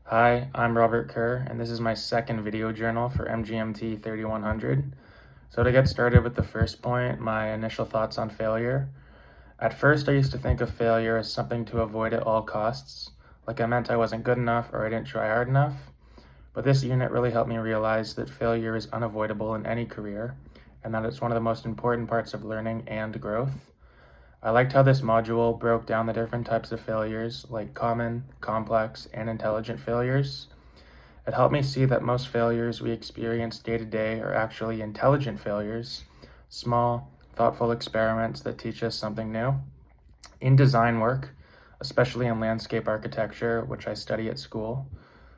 Hi, I'm Robert Kerr, and this is my second video journal for MGMT 3100. So to get started with the first point, my initial thoughts on failure. At first, I used to think of failure as something to avoid at all costs, like I meant I wasn't good enough or I didn't try hard enough. But this unit really helped me realize that failure is unavoidable in any career, and that it's one of the most important parts of learning and growth. I liked how this module broke down the different types of failures, like common, complex, and intelligent failures. It helped me see that most failures we experience day to day are actually intelligent failures, small, thoughtful experiments that teach us something new. In design work, especially in landscape architecture, which I study at school,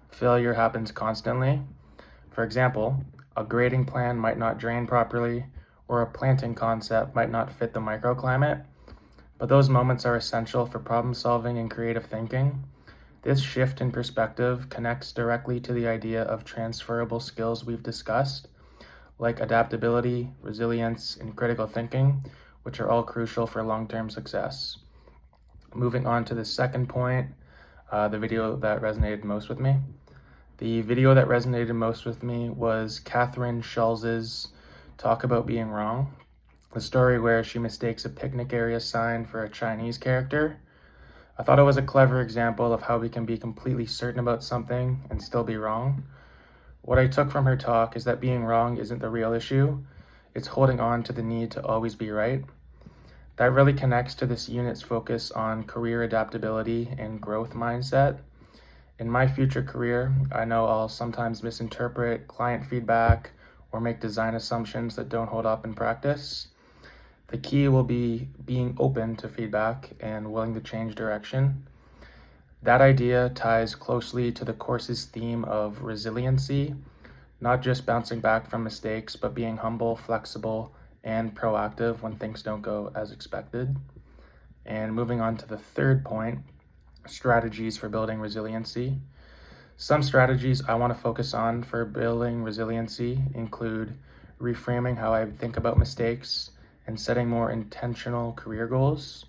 failure happens constantly. For example, a grading plan might not drain properly, or a planting concept might not fit the microclimate. But those moments are essential for problem solving and creative thinking. This shift in perspective connects directly to the idea of transferable skills we've discussed, like adaptability, resilience, and critical thinking, which are all crucial for long-term success. Moving on to the second point, the video that resonated most with me. The video that resonated most with me was Catherine Schulz's talk about being wrong. The story where she mistakes a picnic area sign for a Chinese character. I thought it was a clever example of how we can be completely certain about something and still be wrong. What I took from her talk is that being wrong isn't the real issue. It's holding on to the need to always be right. That really connects to this unit's focus on career adaptability and growth mindset. In my future career, I know I'll sometimes misinterpret client feedback or make design assumptions that don't hold up in practice. The key will be being open to feedback and willing to change direction. That idea ties closely to the course's theme of resiliency, not just bouncing back from mistakes, but being humble, flexible, and proactive when things don't go as expected. And moving on to the third point, strategies for building resiliency. Some strategies I want to focus on for building resiliency include reframing how I think about mistakes, and setting more intentional career goals.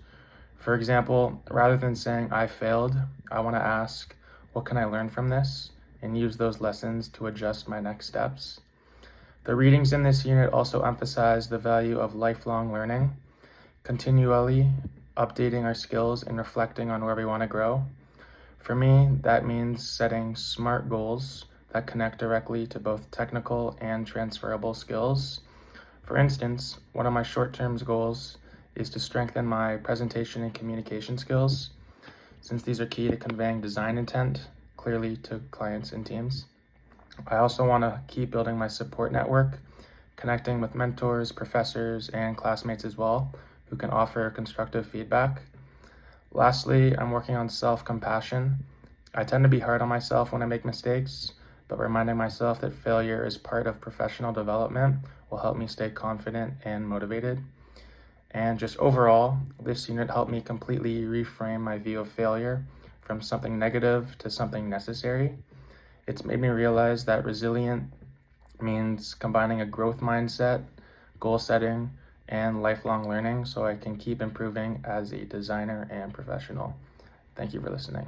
For example, rather than saying I failed, I want to ask, what can I learn from this? And use those lessons to adjust my next steps. The readings in this unit also emphasize the value of lifelong learning, continually updating our skills and reflecting on where we want to grow. For me, that means setting SMART goals that connect directly to both technical and transferable skills. For instance, one of my short-term goals is to strengthen my presentation and communication skills, since these are key to conveying design intent clearly to clients and teams. I also want to keep building my support network, connecting with mentors, professors, and classmates as well, who can offer constructive feedback. Lastly, I'm working on self-compassion. I tend to be hard on myself when I make mistakes, but reminding myself that failure is part of professional development will help me stay confident and motivated. And just overall, this unit helped me completely reframe my view of failure from something negative to something necessary. It's made me realize that resilient means combining a growth mindset, goal setting, and lifelong learning so I can keep improving as a designer and professional. Thank you for listening.